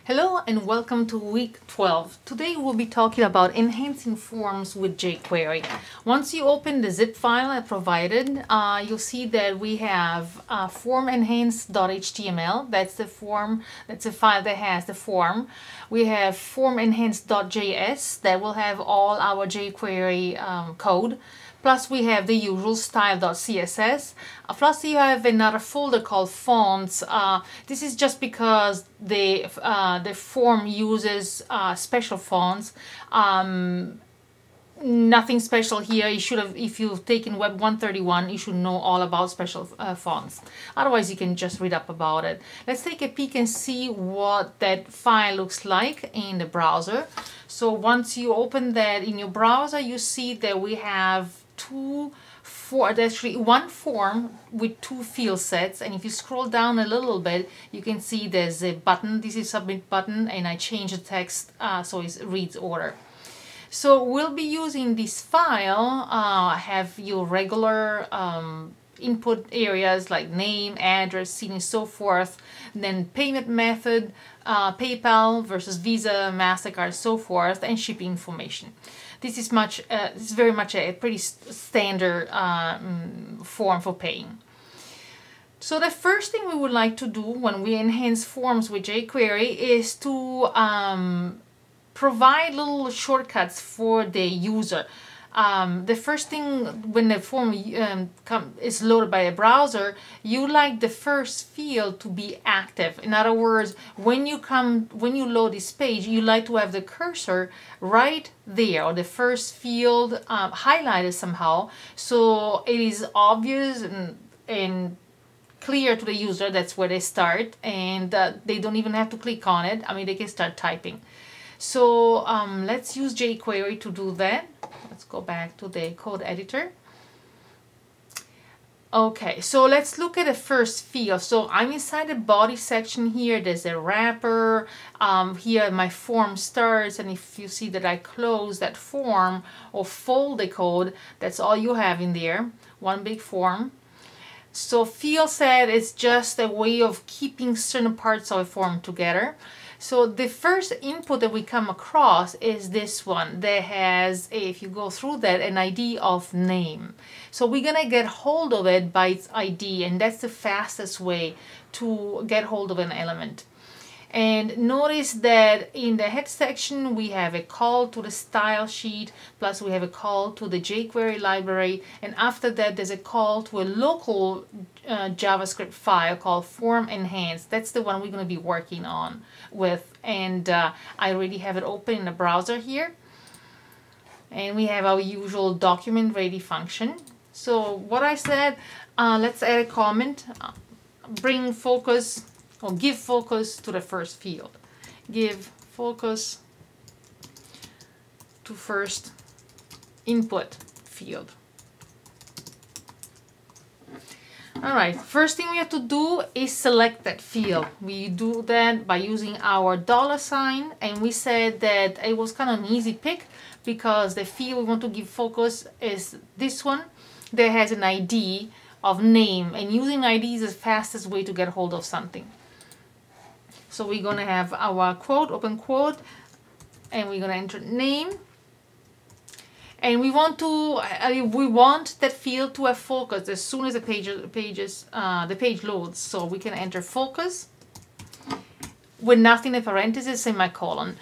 Hello and welcome to week 12. Today we'll be talking about enhancing forms with jQuery. Once you open the zip file I provided, you'll see that we have formenhance.html. That's the form, that's a file that has the form. We have formenhance.js that will have all our jQuery code. Plus we have the usual style.css. Plus you have another folder called fonts. This is just because the form uses special fonts. Nothing special here. You should have, if you've taken Web 131, you should know all about special fonts. Otherwise you can just read up about it. Let's take a peek and see what that file looks like in the browser. So once you open that in your browser, you see that we have actually one form with two field sets, and if you scroll down a little bit you can see there's a button. This is submit button, and I changed the text so it reads order. So we'll be using this file, have your regular input areas like name, address, city, and so forth, then payment method, PayPal versus Visa, MasterCard, so forth, and shipping information. This is very much a pretty standard form for paying. So the first thing we would like to do when we enhance forms with jQuery is to provide little shortcuts for the user. The first thing when the form is loaded by a browser, you like the first field to be active. In other words, when you load this page, you like to have the cursor right there, or the first field highlighted somehow, so it is obvious and clear to the user that's where they start, and they don't even have to click on it. I mean, they can start typing. So let's use jQuery to do that. Let's go back to the code editor. Okay, so let's look at the first field. So I'm inside the body section here. There's a wrapper. Here my form starts, and if you see that I close that form or fold the code, that's all you have in there, one big form. So field set is just a way of keeping certain parts of a form together. So the first input that we come across is this one that has, if you go through that, an ID of name. So we're gonna get hold of it by its ID, and that's the fastest way to get hold of an element. And notice that in the head section we have a call to the style sheet, plus we have a call to the jQuery library, and after that there's a call to a local JavaScript file called form enhance. That's the one we're going to be working on with, and I already have it open in the browser here. And we have our usual document ready function. So what I said, let's add a comment, bring focus, or give focus to the first field. Give focus to first input field. Alright, first thing we have to do is select that field. We do that by using our $sign, and we said that it was kind of an easy pick because the field we want to give focus is this one that has an ID of name, and using ID is the fastest way to get hold of something. So we're going to have our quote, open quote, and we're going to enter name. And we want that field to have focus as soon as the page loads. So we can enter focus with nothing in parentheses, semicolon.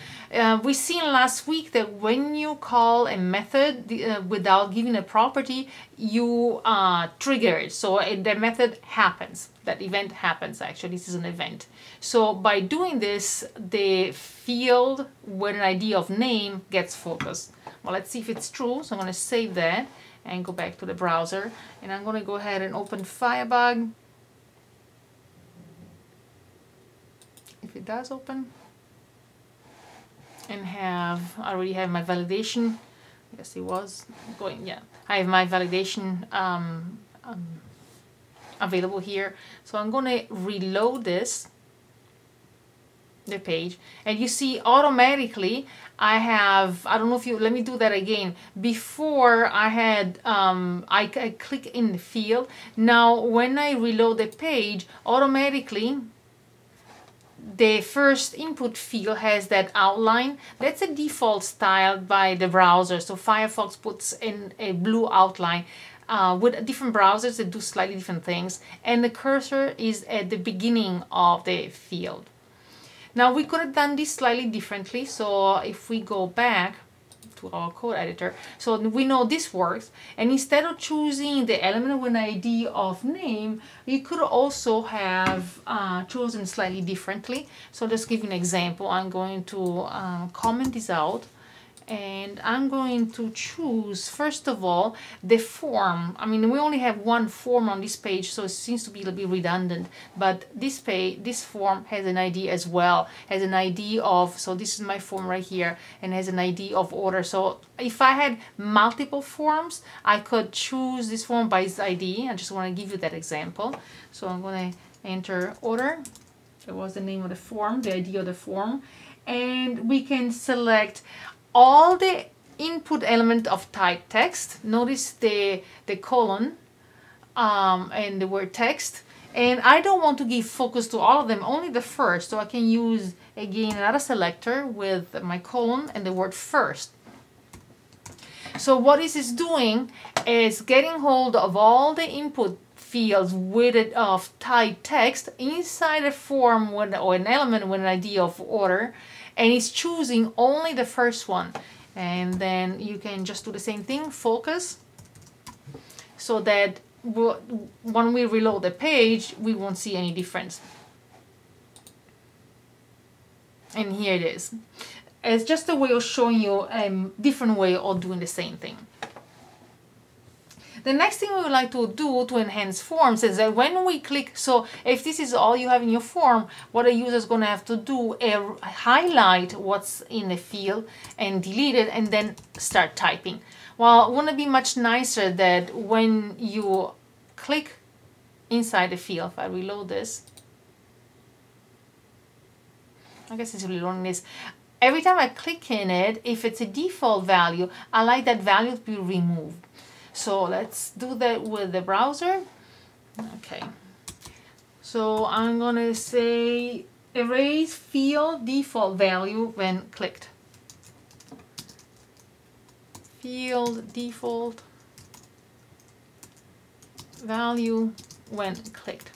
We seen last week that when you call a method without giving a property, you trigger it. So the method happens. That event happens, actually. This is an event. So by doing this, the field with an ID of name gets focused. Well, let's see if it's true. So I'm going to save that and go back to the browser. And I'm going to go ahead and open Firebug. If it does open. And I already have my validation. Yes, it was going, yeah. I have my validation available here. So I'm going to reload the page, and you see automatically I don't know if you, let me do that again. Before I had, I click in the field. Now when I reload the page, automatically the first input field has that outline. That's a default style by the browser. So Firefox puts in a blue outline. With different browsers that do slightly different things, and the cursor is at the beginning of the field. Now we could have done this slightly differently, so if we go back to our code editor, so we know this works, and instead of choosing the element with an ID of name, you could also have chosen slightly differently. So let's give you an example. I'm going to comment this out, and I'm going to choose, first of all, the form. I mean, we only have one form on this page, so it seems to be a little bit redundant, but this form has an ID as well, has an ID of, so this is my form right here, and has an ID of order. So if I had multiple forms, I could choose this form by its ID. I just want to give you that example. So I'm going to enter order. That was the name of the form, the ID of the form, and we can select all the input element of type text. Notice the colon and the word text. And I don't want to give focus to all of them, only the first. So I can use, again, another selector with my colon and the word first. So what this is doing is getting hold of all the input fields with it of type text inside a form or an element with an ID of order, and it's choosing only the first one. And then you can just do the same thing, focus, so that when we reload the page, we won't see any difference. And here it is. It's just a way of showing you a different way of doing the same thing. The next thing we would like to do to enhance forms is that when we click, so if this is all you have in your form, what a user is going to have to do is highlight what's in the field and delete it and then start typing. Well, wouldn't it be much nicer that when you click inside the field, if I reload this, I guess it's reloading this. Every time I click in it, if it's a default value, I like that value to be removed. So let's do that with the browser. Okay. So I'm going to say erase field default value when clicked. Field default value when clicked.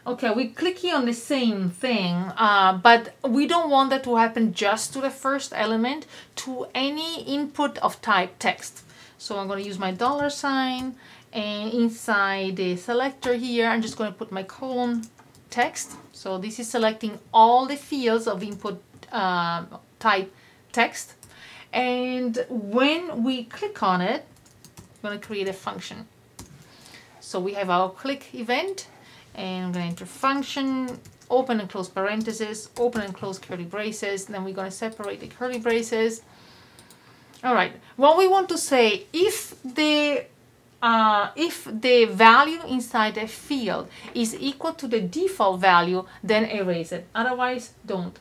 Okay, we click here on the same thing, but we don't want that to happen just to the first element, to any input of type text. So I'm going to use my $, and inside the selector here, I'm just going to put my colon text. So this is selecting all the fields of input type text. And when we click on it, I'm going to create a function. So we have our click event. And I'm going to enter function, open and close parentheses, open and close curly braces. Then we're going to separate the curly braces. All right. What we want to say, if the value inside a field is equal to the default value, then erase it. Otherwise, don't.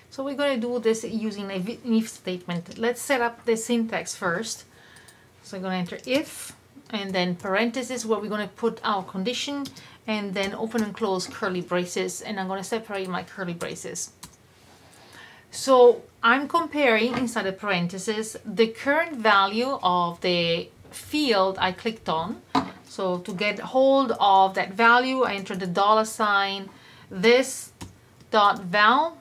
So we're going to do this using an if statement. Let's set up the syntax first. So I'm going to enter if, and then parentheses where we're going to put our condition, and then open and close curly braces, and I'm going to separate my curly braces. So I'm comparing inside the parentheses the current value of the field I clicked on. So to get hold of that value, I enter the $, this dot val,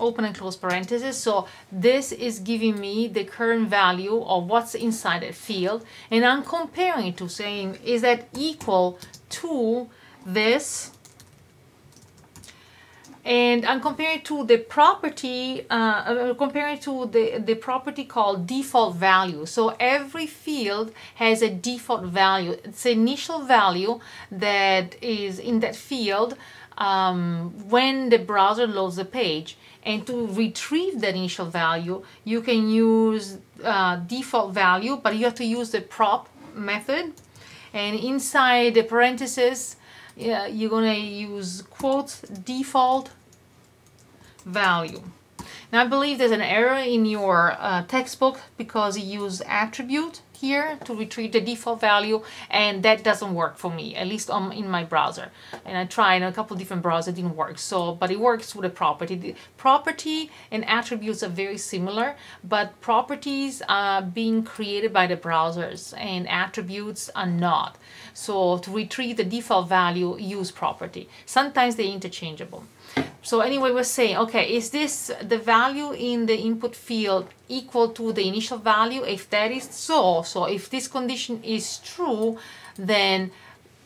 open and close parentheses. So this is giving me the current value of what's inside that field, and I'm comparing it to saying, is that equal to this? And I'm comparing to the property, comparing to the property called default value. So every field has a default value. It's the initial value that is in that field when the browser loads the page. And to retrieve that initial value, you can use default value, but you have to use the prop method. And inside the parentheses, you're going to use quotes default value. Now I believe there's an error in your textbook because you use attribute here to retrieve the default value, and that doesn't work for me, at least in my browser. And I tried a couple different browsers, it didn't work. So, but it works with a property. The property and attributes are very similar, but properties are being created by the browsers and attributes are not. So to retrieve the default value, use property. Sometimes they're interchangeable. So anyway, we're saying, okay, is this the value in the input field equal to the initial value? If that is so if this condition is true, then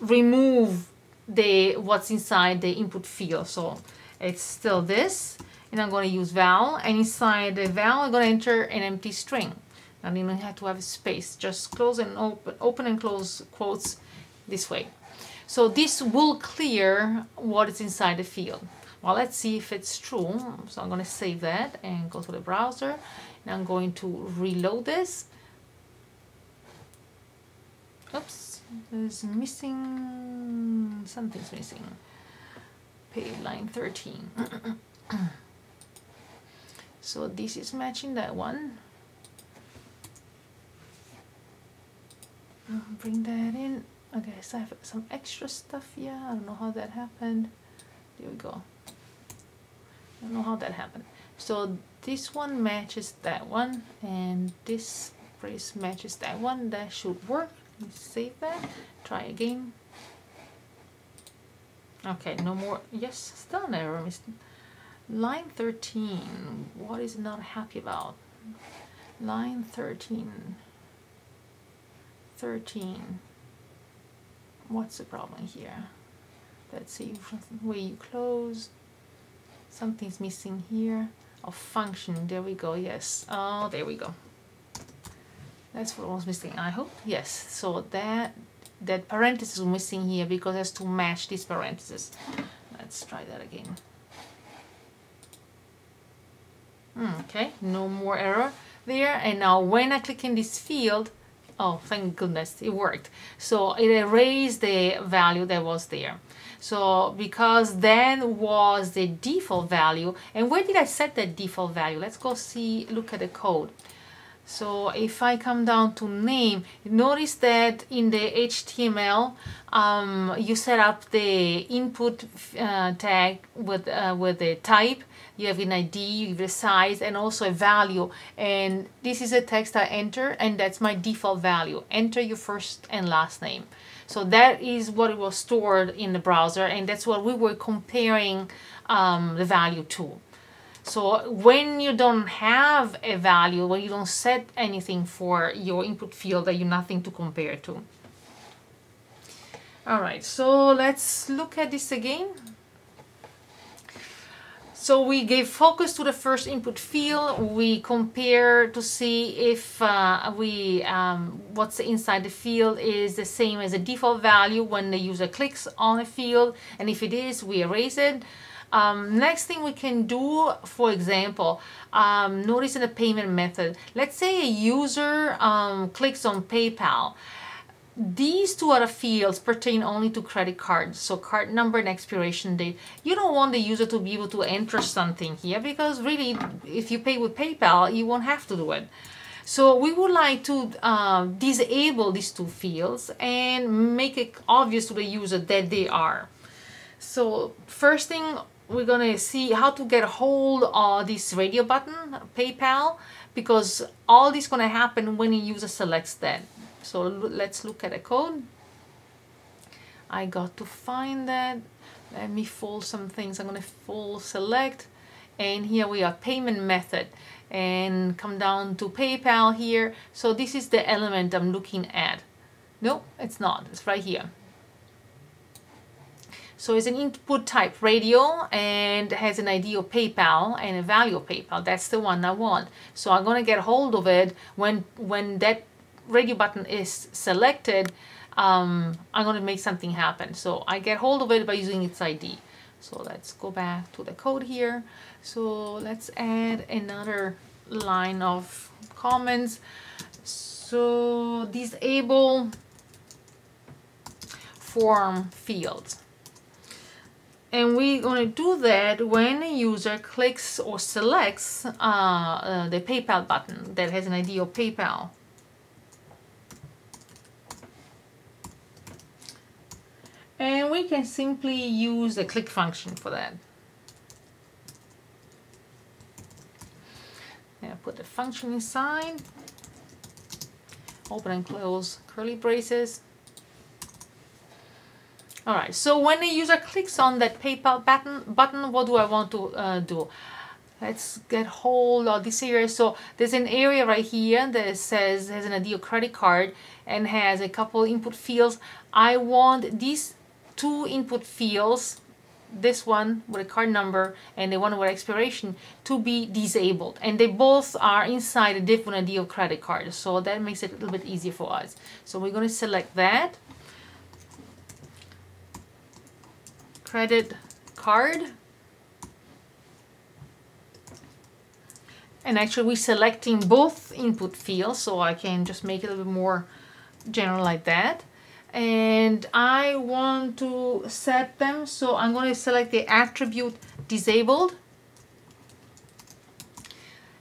remove what's inside the input field. So it's still this, and I'm going to use val, and inside the val I'm going to enter an empty string. I don't even have to have a space, just close and open and close quotes this way. So this will clear what is inside the field. Well, let's see if it's true. So I'm going to save that and go to the browser, and I'm going to reload this. Oops, there's missing, something's missing. Page line 13. So this is matching that one. Bring that in. Okay, so I have some extra stuff here. I don't know how that happened. There we go. I don't know how that happened. So this one matches that one, and this phrase matches that one. That should work. Let's save that. Try again. Okay, no more. Yes, still an error. Line 13. What is it not happy about? Line 13. 13. What's the problem here? Let's see where you close. Something's missing here. Oh, function. There we go. Yes. Oh, there we go. That's what was missing. I hope. Yes. So that parenthesis is missing here because it has to match this parenthesis. Let's try that again. Okay. No more error there. And now when I click in this field, oh, thank goodness, it worked. So it erased the value that was there. So because that was the default value, and where did I set that default value? Let's go see, look at the code. So if I come down to name, notice that in the HTML, you set up the input tag with the type. You have an ID, you have a size, and also a value. And this is a text I enter, and that's my default value. Enter your first and last name. So that is what it was stored in the browser, and that's what we were comparing the value to. So when you don't have a value, when you don't set anything for your input field, that you nothing to compare to. All right, so let's look at this again. So we gave focus to the first input field. We compare to see if what's inside the field is the same as the default value when the user clicks on a field. And if it is, we erase it. Next thing we can do, for example, notice in the payment method. Let's say a user clicks on PayPal. These two other fields pertain only to credit cards, so card number and expiration date. You don't want the user to be able to enter something here because really, if you pay with PayPal, you won't have to do it. So we would like to disable these two fields and make it obvious to the user that they are. So first thing, we're gonna see how to get a hold of this radio button, PayPal, because all this is gonna happen when the user selects that. So let's look at the code. I got to find that. Let me fold some things. I'm going to fold select, and here we are, payment method, and come down to PayPal here. So this is the element I'm looking at. No, it's not. It's right here. So it's an input type radio and has an ID of PayPal and a value of PayPal. That's the one I want. So I'm going to get hold of it when that radio button is selected. I'm going to make something happen. So I get hold of it by using its ID. So let's go back to the code here. So let's add another line of comments. So disable form fields. And we're going to do that when a user clicks or selects the PayPal button that has an ID of PayPal. you can simply use the click function for that. And put the function inside, open and close curly braces. All right, so when the user clicks on that PayPal button, what do I want to do? Let's get hold of this area. So there's an area right here that says has an ID of credit card and has a couple input fields. I want these two input fields, this one with a card number and the one with expiration, to be disabled, and they both are inside a different ID of credit card, so that makes it a little bit easier for us. So we're going to select that credit card, and actually we're selecting both input fields, so I can just make it a little bit more general like that. And I want to set them, so I'm going to select the attribute disabled,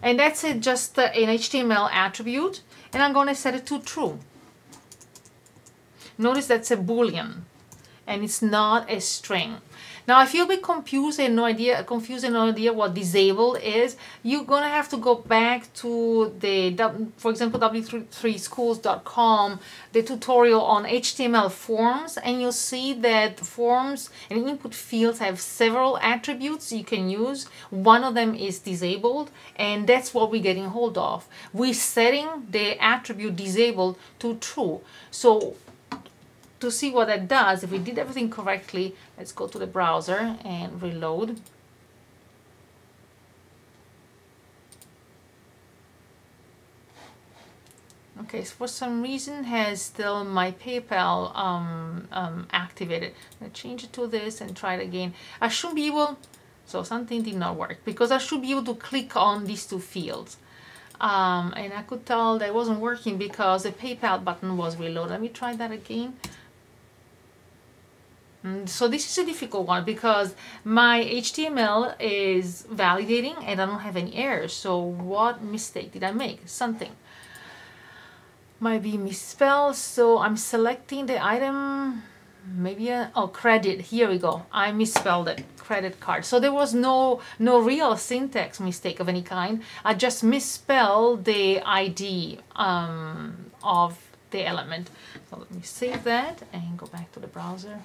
and that's it, just an HTML attribute, and I'm going to set it to true. Notice that's a boolean and it's not a string. Now, if you're a bit confused and no idea what disable is, you're gonna have to go back to the, for example, w3schools.com, the tutorial on HTML forms, and you'll see that forms and input fields have several attributes you can use. One of them is disabled, and that's what we're getting hold of. We're setting the attribute disabled to true. So to see what that does, if we did everything correctly, let's go to the browser and reload. Okay, so for some reason has still my PayPal activated. I'm gonna change it to this and try it again. I should be able, so something did not work, because I should be able to click on these two fields. And I could tell that it wasn't working because the PayPal button was reloaded. Let me try that again. So this is a difficult one because my HTML is validating and I don't have any errors. So what mistake did I make? Something might be misspelled. So I'm selecting the item, maybe oh, credit. Here we go. I misspelled it. Credit card. So there was no real syntax mistake of any kind. I just misspelled the ID of the element. So let me save that and go back to the browser.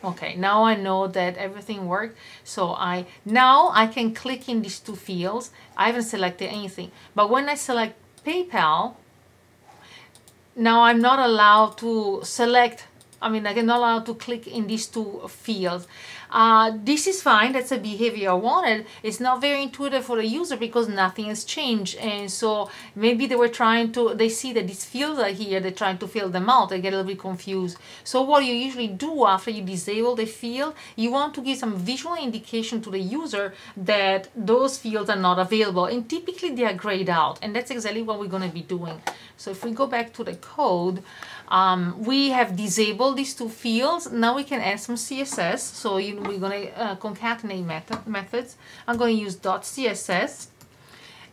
Okay, now I know that everything worked. So now I can click in these two fields. I haven't selected anything. But when I select PayPal, now I'm not allowed to select, I'm not allowed to click in these two fields. This is fine, that's a behavior I wanted. It's not very intuitive for the user because nothing has changed. And so maybe they see that these fields are here, they're trying to fill them out, they get a little bit confused. So what you usually do after you disable the field, you want to give some visual indication to the user that those fields are not available. And typically they are grayed out, and that's exactly what we're going to be doing. So if we go back to the code, we have disabled these two fields. Now we can add some CSS. So we're going to concatenate methods. I'm going to use .css,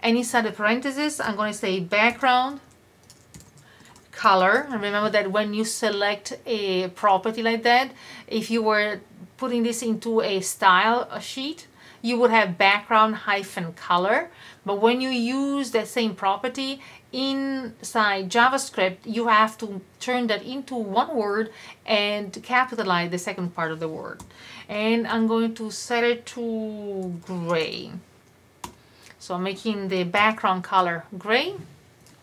and inside the parentheses I'm going to say background color. And remember that when you select a property like that, if you were putting this into a style sheet, you would have background hyphen color. But when you use that same property inside JavaScript, you have to turn that into one word and capitalize the second part of the word. And I'm going to set it to gray. So I'm making the background color gray.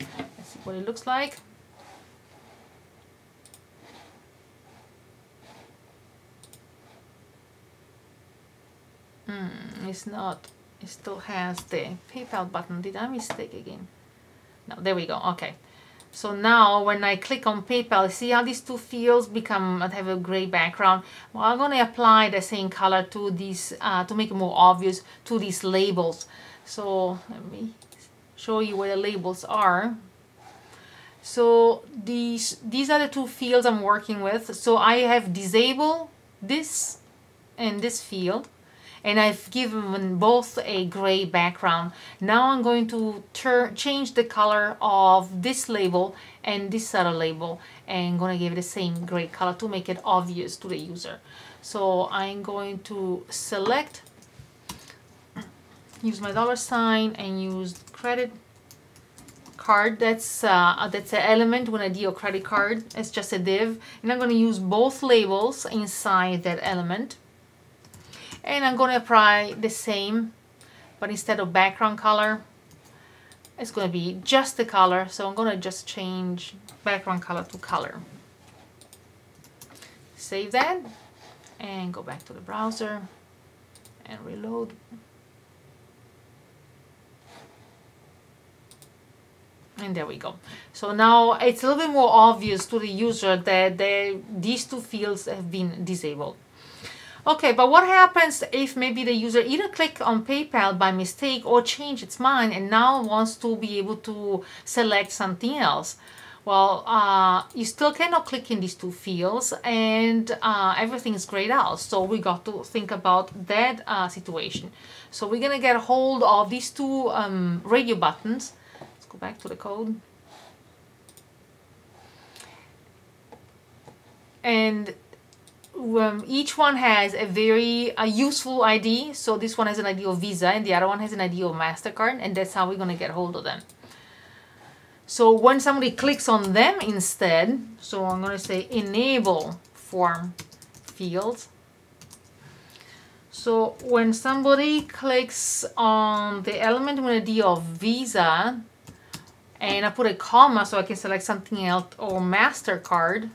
Let's see what it looks like. It's not, it still has the PayPal button. Did I mistake again? No, there we go. Okay. So now when I click on PayPal, see how these two fields have a gray background? Well, I'm going to apply the same color to these to make it more obvious to these labels. So let me show you where the labels are. So these are the two fields I'm working with. So I have disabled this and this field, and I've given both a gray background. Now I'm going to change the color of this label and this other label, and gonna give it the same gray color to make it obvious to the user. So I'm going to select, use my $sign and use credit card. That's an element when I deal credit card. It's just a div, and I'm going to use both labels inside that element, and I'm going to apply the same, but instead of background color, it's going to be just the color. So I'm going to just change background color to color. Save that and go back to the browser and reload. And there we go. So now it's a little bit more obvious to the user that these two fields have been disabled. Okay, but what happens if maybe the user either click on PayPal by mistake or change its mind and now wants to be able to select something else? Well, you still cannot click in these two fields, and everything is grayed out. So we got to think about that situation. So we're gonna get a hold of these two radio buttons. Go back to the code, and each one has a very useful ID. So this one has an ID of Visa and the other one has an ID of MasterCard, and that's how we're going to get hold of them. So when somebody clicks on them instead, so I'm going to say enable form fields. So when somebody clicks on the element with an ID of Visa, and I put a comma so I can select something else, or MasterCard.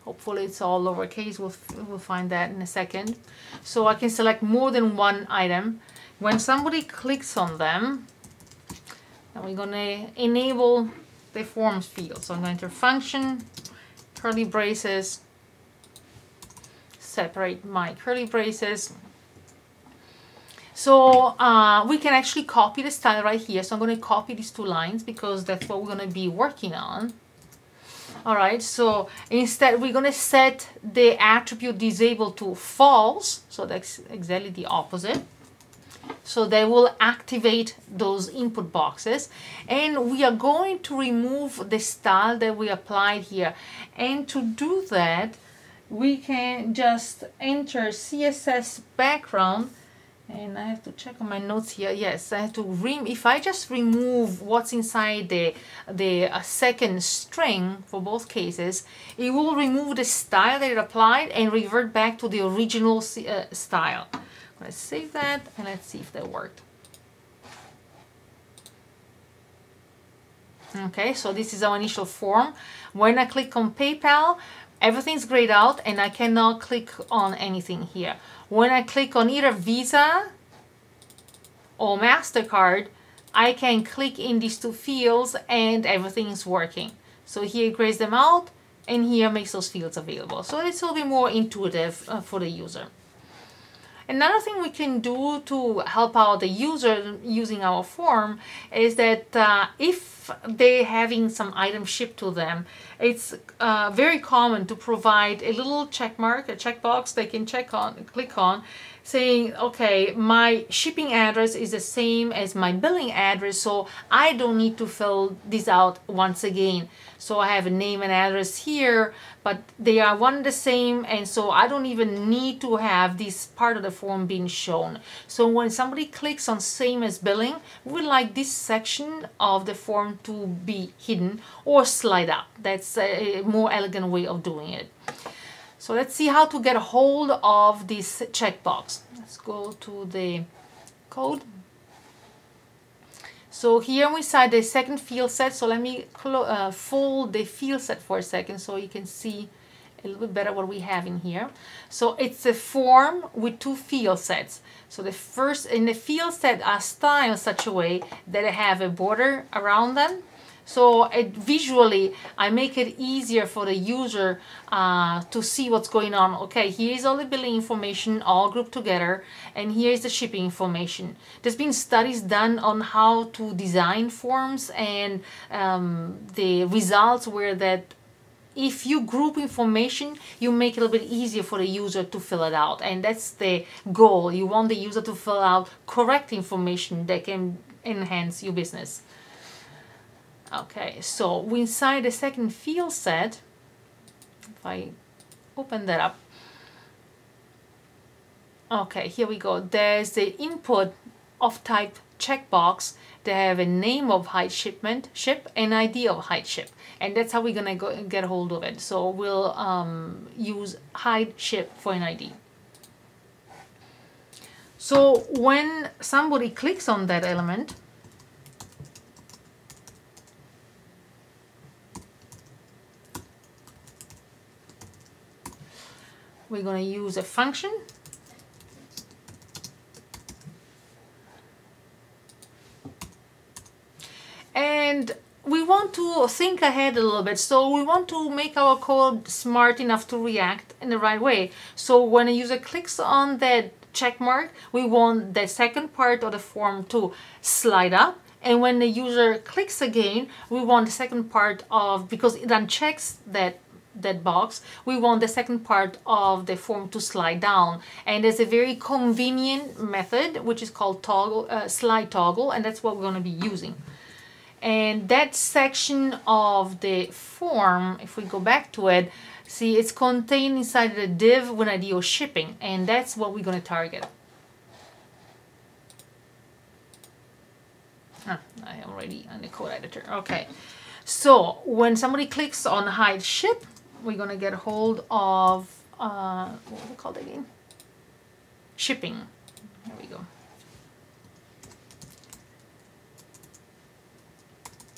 Hopefully it's all lowercase. We'll find that in a second. So I can select more than one item. When somebody clicks on them, then we're going to enable the forms field. So I'm going to enter function, curly braces, separate my curly braces. So we can actually copy the style right here. So I'm going to copy these two lines because that's what we're going to be working on. All right, so instead we're going to set the attribute disabled to false. So that's exactly the opposite. So they will activate those input boxes. And we are going to remove the style that we applied here. And to do that, we can just enter CSS background. And I have to check on my notes here. Yes, I have to if I just remove what's inside the second string for both cases, it will remove the style that it applied and revert back to the original style. Let's save that and let's see if that worked. Okay, so this is our initial form. When I click on PayPal, everything's grayed out and I cannot click on anything here. When I click on either Visa or MasterCard, I can click in these two fields and everything is working. So here it grays them out and here makes those fields available. So it's a little bit more intuitive for the user. Another thing we can do to help out the user using our form is that if they're having some item shipped to them, it's very common to provide a little check mark, a checkbox they can click on, saying, okay, my shipping address is the same as my billing address, so I don't need to fill this out once again. So I have a name and address here, but they are one and the same, and so I don't even need to have this part of the form being shown. So when somebody clicks on same as billing, we would like this section of the form to be hidden or slide up. That's a more elegant way of doing it. So let's see how to get a hold of this checkbox. Let's go to the code. So here we inside the second field set. So let me fold the field set for a second so you can see a little bit better what we have in here. So it's a form with two field sets. So the first in the field set are styled such a way that they have a border around them. So visually, I make it easier for the user to see what's going on. Okay, here's all the billing information all grouped together, and here's the shipping information. There's been studies done on how to design forms, and the results were that if you group information, you make it a little bit easier for the user to fill it out. And that's the goal. You want the user to fill out correct information that can enhance your business. Okay, so inside the second field set, if I open that up, okay, here we go. There's the input of type checkbox. They have a name of hide shipment, ship, and ID of hide ship. And that's how we're gonna go and get a hold of it. So we'll use hide ship for an ID. So when somebody clicks on that element, we're going to use a function. And we want to think ahead a little bit. So we want to make our code smart enough to react in the right way. So when a user clicks on that check mark, we want the second part of the form to slide up. And when the user clicks again, we want the second part of, because it unchecks that box, we want the second part of the form to slide down. And there's a very convenient method which is called toggle, slide toggle, and that's what we're going to be using. And that section of the form, if we go back to it, see, it's contained inside the div with ID of shipping, and that's what we're going to target. I am already on the code editor. Okay, so when somebody clicks on hide ship, we're going to get hold of, what was it called again? Shipping. There we go.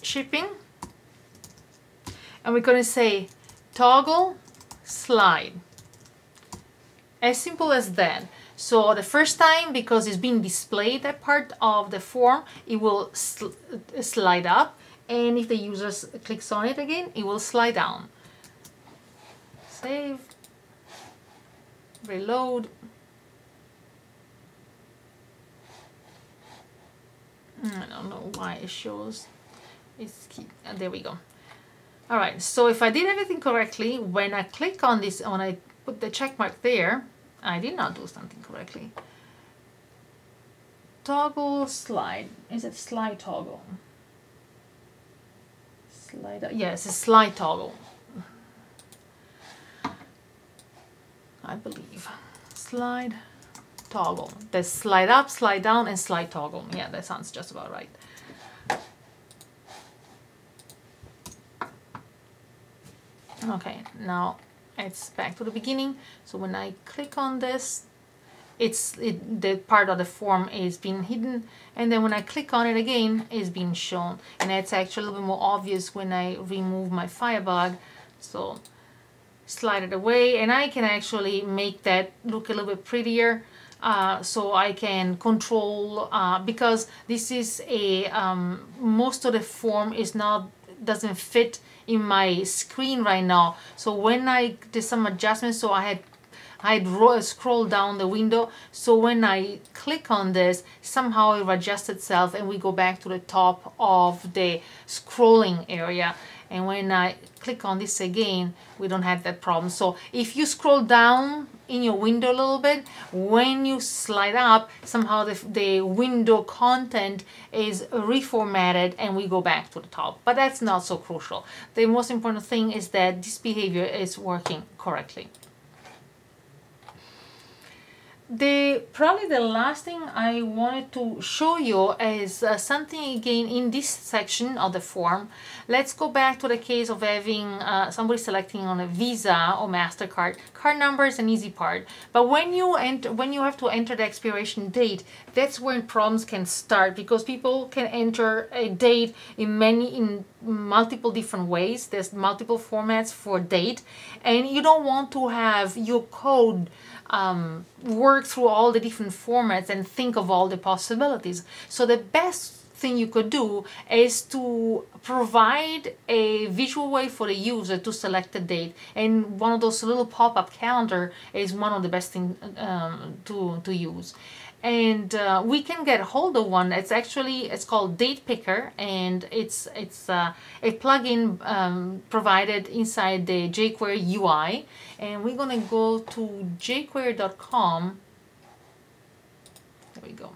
Shipping. And we're going to say toggle slide. As simple as that. So the first time, because it's being displayed, that part of the form, it will slide up. And if the user clicks on it again, it will slide down. Save. Reload. I don't know why it shows. There we go. All right, so if I did everything correctly, when I click on this, when I put the check mark there, I did not do something correctly. Toggle slide. Is it slide toggle? Slide. Yes, it's slide toggle. I believe. Slide toggle. There's slide up, slide down, and slide toggle. Yeah, that sounds just about right. Okay, now it's back to the beginning. So when I click on this, the part of the form is being hidden, and then when I click on it again, it's being shown. And it's actually a little bit more obvious when I remove my Firebug. So slide it away, and I can actually make that look a little bit prettier. So I can control, because this is a, most of the form doesn't fit in my screen right now. So when I did some adjustments, so I had scrolled down the window. So when I click on this, somehow it adjusts itself and we go back to the top of the scrolling area. And when I click on this again, we don't have that problem. So if you scroll down in your window a little bit, when you slide up, somehow the window content is reformatted and we go back to the top. But that's not so crucial. The most important thing is that this behavior is working correctly. Probably the last thing I wanted to show you is something again in this section of the form. Let's go back to the case of having somebody selecting on a Visa or MasterCard. Card number is an easy part, but when you have to enter the expiration date, that's when problems can start, because people can enter a date in multiple different ways. There's multiple formats for date, and you don't want to have your code work through all the different formats and think of all the possibilities. So the best thing you could do is to provide a visual way for the user to select a date, and one of those little pop-up calendar is one of the best things to use. And we can get hold of one. It's called Date Picker, and it's a plugin provided inside the jQuery UI. And we're gonna go to jQuery.com. There we go.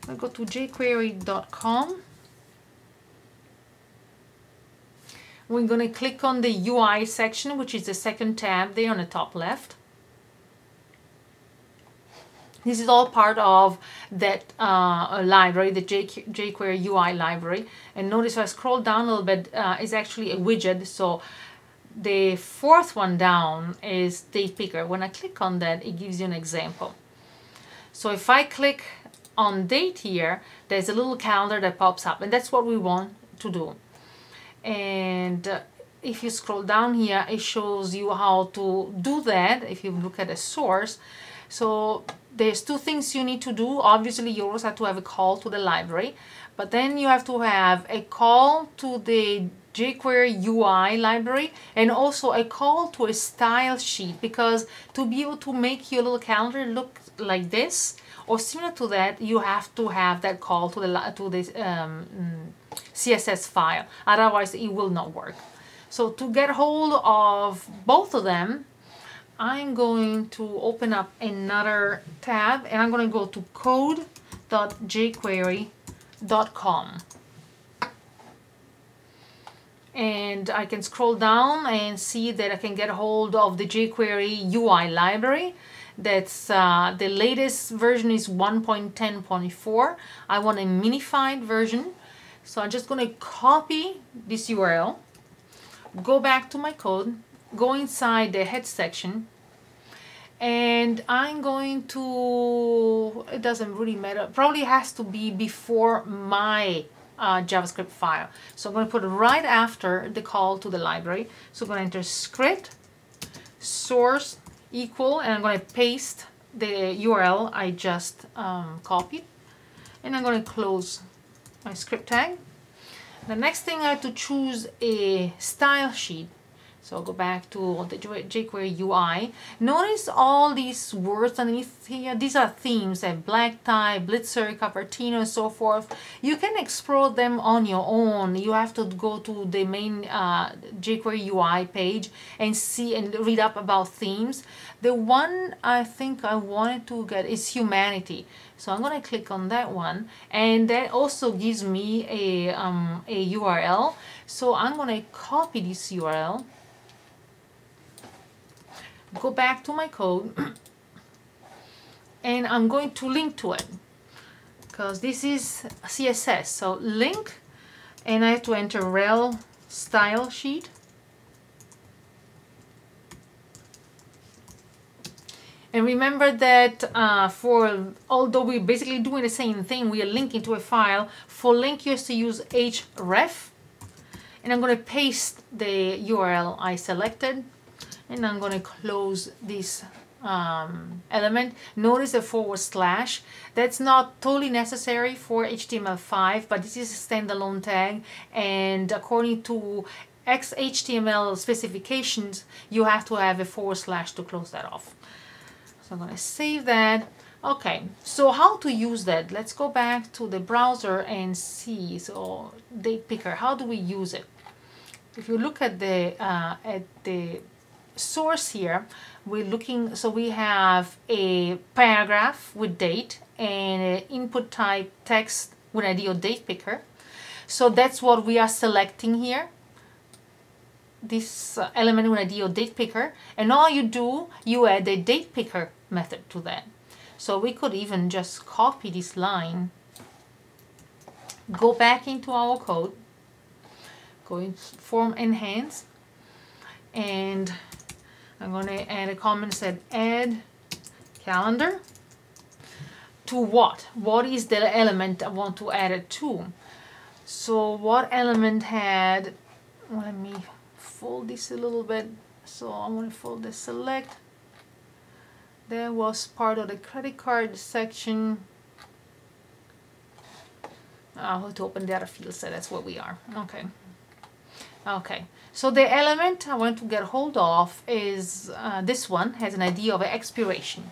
I'm gonna go to jQuery.com. We're going to click on the UI section, which is the second tab there on the top left. This is all part of that library, the jQuery UI library. And notice if I scroll down a little bit, it's actually a widget. So the fourth one down is date picker. When I click on that, it gives you an example. So if I click on date here, there's a little calendar that pops up, and that's what we want to do. And if you scroll down here, it shows you how to do that. If you look at the source, so there's two things you need to do. Obviously, you always have to have a call to the library, but then you have to have a call to the jQuery UI library and also a call to a style sheet, because to be able to make your little calendar look like this or similar to that, you have to have that call to the CSS file. Otherwise, it will not work. So to get hold of both of them, I'm going to open up another tab and I'm going to go to code.jquery.com. And I can scroll down and see that I can get hold of the jQuery UI library. That's the latest version is 1.10.4. I want a minified version. So I'm just going to copy this URL, go back to my code, go inside the head section, and I'm going to, it doesn't really matter, probably has to be before my JavaScript file. So I'm going to put it right after the call to the library. So I'm going to enter script source equal, and I'm going to paste the URL I just copied, and I'm going to close my script tag. The next thing I have to choose a style sheet. So I'll go back to the jQuery UI. Notice all these words underneath here. These are themes like black tie, Blitzer, Cupertino, and so forth. You can explore them on your own. You have to go to the main jQuery UI page and see and read up about themes. The one I think I wanted to get is humanity. So I'm going to click on that one, and that also gives me a URL. So I'm going to copy this URL, go back to my code, and I'm going to link to it because this is CSS. So link, and I have to enter rel style sheet. And remember that although we're basically doing the same thing, we are linking to a file. For link, you have to use href. And I'm going to paste the URL I selected. And I'm going to close this element. Notice the /. That's not totally necessary for HTML5, but this is a standalone tag. And according to XHTML specifications, you have to have a / to close that off. So I'm going to save that. Okay, so how to use that? Let's go back to the browser and see. So date picker, how do we use it? If you look at the source here, we're looking, so we have a paragraph with date and an input type text with ID of date picker. So that's what we are selecting here. This element with ID of date picker, and all you do, you add a date picker method to that. So we could even just copy this line, go back into our code, go in form enhance, and I'm going to add a comment that said add calendar to what? What is the element I want to add it to? So what element had, let me fold this a little bit. So I'm going to fold the select. That was part of the credit card section. I'll have to open the other field, so that's where we are. Okay. Okay. So the element I want to get hold of is this one, has an ID of an expiration.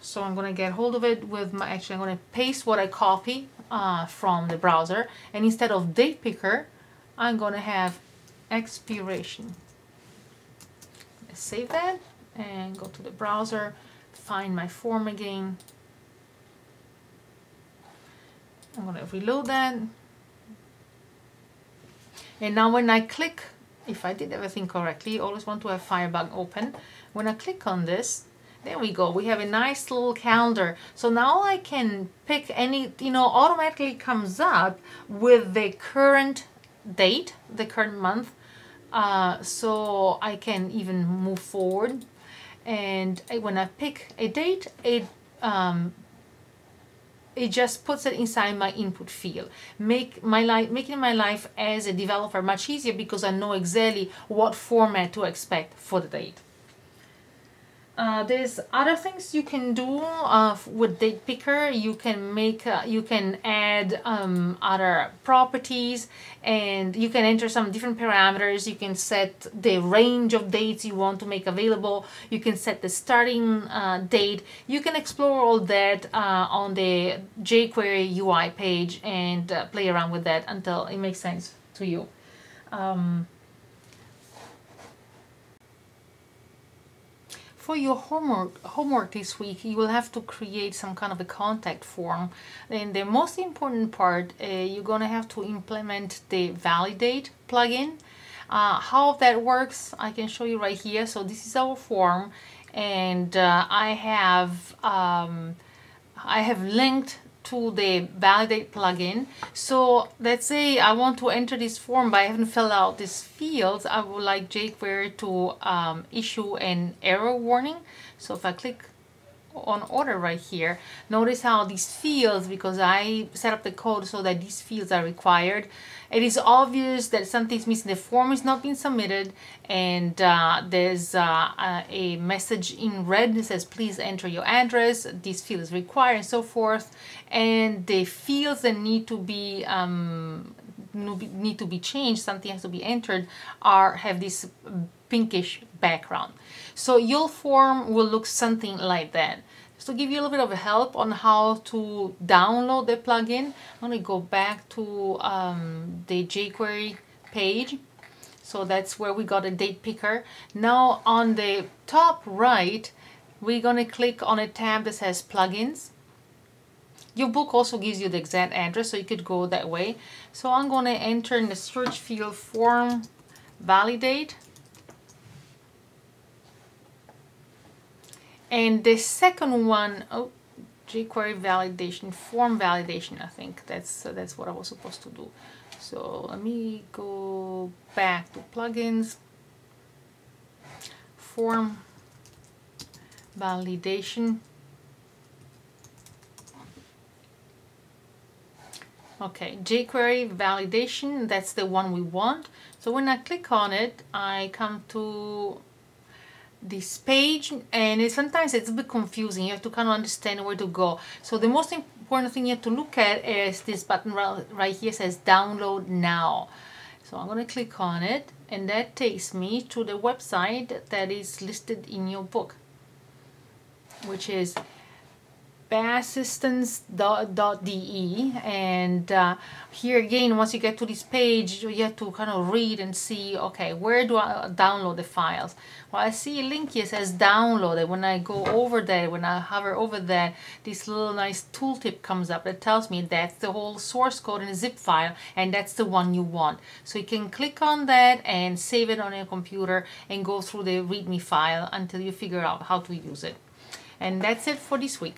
So I'm going to get hold of it with my, actually I'm going to paste what I copy from the browser, and instead of date picker, I'm going to have expiration. Let's save that and go to the browser, find my form again. I'm going to reload that. And now when I click, if I did everything correctly, always want to have Firebug open. When I click on this, there we go. We have a nice little calendar. So now I can pick any, automatically comes up with the current date, the current month. So I can even move forward. And when I pick a date, it just puts it inside my input field, making my life as a developer much easier because I know exactly what format to expect for the date. There's other things you can do with date picker. You can add other properties, and you can enter some different parameters. You can set the range of dates you want to make available. You can set the starting date. You can explore all that on the jQuery UI page and play around with that until it makes sense to you. For your homework this week, you will have to create some kind of a contact form. And the most important part, you're going to have to implement the validate plugin. How that works, I can show you right here. So this is our form, and I have linked to the validate plugin. So let's say I want to enter this form but I haven't filled out these fields. I would like jQuery to issue an error warning. So if I click on order right here, notice how these fields, because I set up the code so that these fields are required, it is obvious that something's missing. The form is not being submitted, and there's a message in red that says please enter your address, this field is required, and so forth. And the fields that need to be changed, something has to be entered, have this pinkish background. So your form will look something like that. Just to give you a little bit of help on how to download the plugin, I'm going to go back to the jQuery page. So that's where we got a date picker. Now on the top right, we're going to click on a tab that says plugins. Your book also gives you the exact address, so you could go that way. So I'm going to enter in the search field form validate. And the second one, jQuery validation, form validation, I think that's what I was supposed to do. So let me go back to plugins, form validation. Okay, jQuery validation, that's the one we want. So when I click on it, I come to this page, and sometimes it's a bit confusing. You have to kind of understand where to go. So the most important thing you have to look at is this button right here says download now. So I'm going to click on it, and that takes me to the website that is listed in your book, which is bassistance.de. And here again, once you get to this page, you have to kind of read and see, okay, where do I download the files? Well, I see a link here says download it. When I go over there, when I hover over that, this little nice tooltip comes up that tells me that's the whole source code in a zip file, and that's the one you want. So you can click on that and save it on your computer and go through the README file until you figure out how to use it. And that's it for this week.